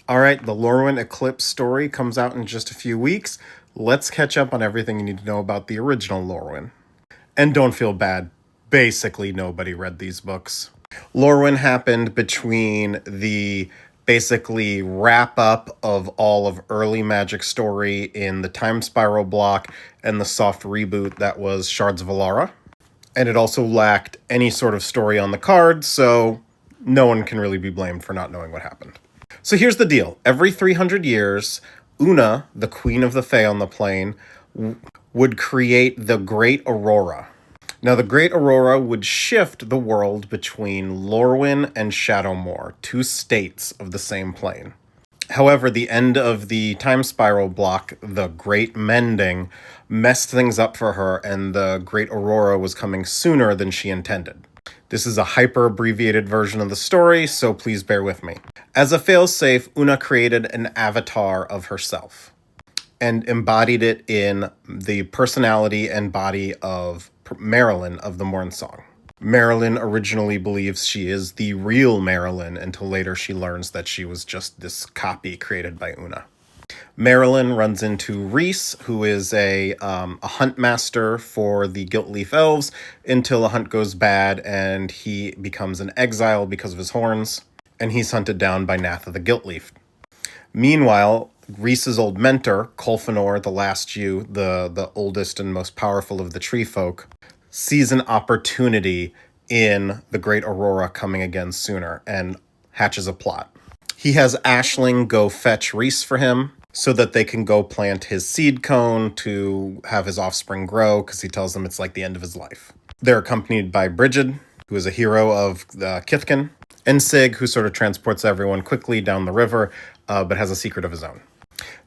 All right, the Lorwyn Eclipse story comes out in just a few weeks. Let's catch up on everything you need to know about the original Lorwyn. And don't feel bad. Basically, nobody read these books. Lorwyn happened between the basically wrap up of all of early Magic story in the Time Spiral block and the soft reboot that was Shards of Alara. And it also lacked any sort of story on the card, so no one can really be blamed for not knowing what happened. So here's the deal. Every 300 years, Una, the queen of the Fae on the plane, would create the Great Aurora. Now, the Great Aurora would shift the world between Lorwyn and Shadowmoor, two states of the same plane. However, the end of the Time Spiral block, the Great Mending, messed things up for her, and the Great Aurora was coming sooner than she intended. This is a hyper-abbreviated version of the story, so please bear with me. As a failsafe, Una created an avatar of herself and embodied it in the personality and body of Marilyn of the Morn Song. Marilyn originally believes she is the real Marilyn until later she learns that she was just this copy created by Una. Marilyn runs into Rhys, who is a hunt master for the Gilt-Leaf Elves, until a hunt goes bad and he becomes an exile because of his horns, and he's hunted down by Nath of the Gilt-Leaf. Meanwhile, Rhys's old mentor, Colfanor, the Last Yew, the oldest and most powerful of the tree folk, sees an opportunity in the Great Aurora coming again sooner and hatches a plot. He has Aisling go fetch Rhys for him so that they can go plant his seed cone to have his offspring grow, because he tells them it's like the end of his life. They're accompanied by Brigid, who is a hero of Kithkin, and Sig, who sort of transports everyone quickly down the river, but has a secret of his own.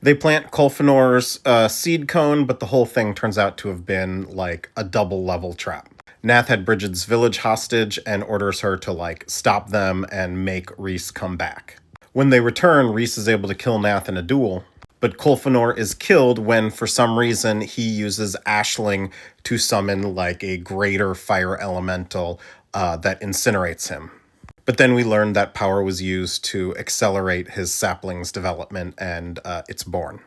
They plant Colfanor's seed cone, but the whole thing turns out to have been like a double-level trap. Nath had Brigid's village hostage and orders her to stop them and make Rhys come back. When they return, Rhys is able to kill Nath in a duel, but Colfanor is killed when, for some reason, he uses Aisling to summon a greater fire elemental that incinerates him. But then we learned that power was used to accelerate his sapling's development, and it's born.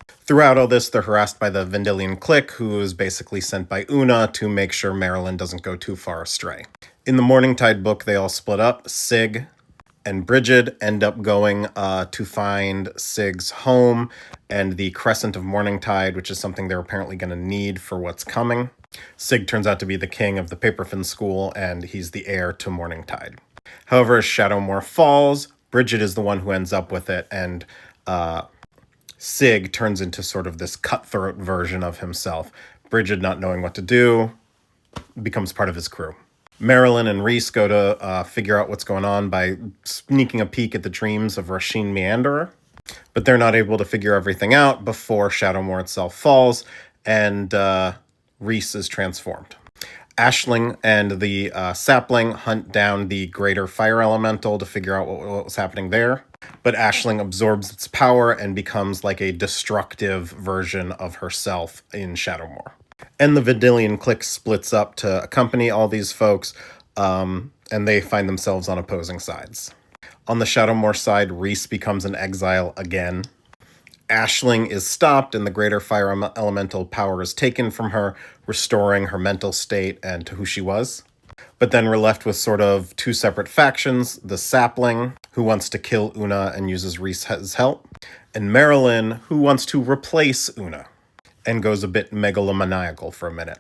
Throughout all this, they're harassed by the Vendilion Clique, who is basically sent by Una to make sure Marilyn doesn't go too far astray. In the Morningtide book, they all split up. Sig and Brigid end up going to find Sig's home and the Crescent of Morningtide, which is something they're apparently going to need for what's coming. Sig turns out to be the king of the Paperfin School, and he's the heir to Morningtide. However, as Shadowmoor falls, Brigid is the one who ends up with it, and Sig turns into sort of this cutthroat version of himself. Brigid, not knowing what to do, becomes part of his crew. Marilyn and Rhys go to figure out what's going on by sneaking a peek at the dreams of Rasheen Meanderer, but they're not able to figure everything out before Shadowmoor itself falls, and Rhys is transformed. Aisling and the sapling hunt down the greater fire elemental to figure out what was happening there, but Aisling absorbs its power and becomes like a destructive version of herself in Shadowmoor. And the Vendilion Clique splits up to accompany all these folks, and they find themselves on opposing sides. On the Shadowmoor side, Rhys becomes an exile again. Aisling is stopped, and the greater fire elemental power is taken from her, restoring her mental state and to who she was. But then we're left with sort of two separate factions, the sapling, who wants to kill Una and uses Rhys's help, and Marilyn, who wants to replace Una and goes a bit megalomaniacal for a minute.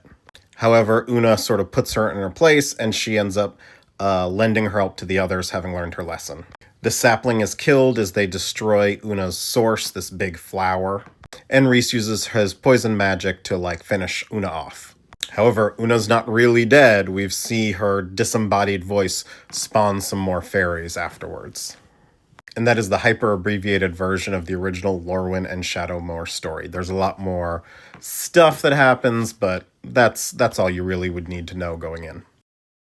However, Una sort of puts her in her place, and she ends up lending her help to the others, having learned her lesson. The sapling is killed as they destroy Una's source, this big flower, and Rhys uses his poison magic to finish Una off. However, Una's not really dead. We see her disembodied voice spawn some more fairies afterwards. And that is the hyper-abbreviated version of the original Lorwyn and Shadowmoor story. There's a lot more stuff that happens, but that's all you really would need to know going in.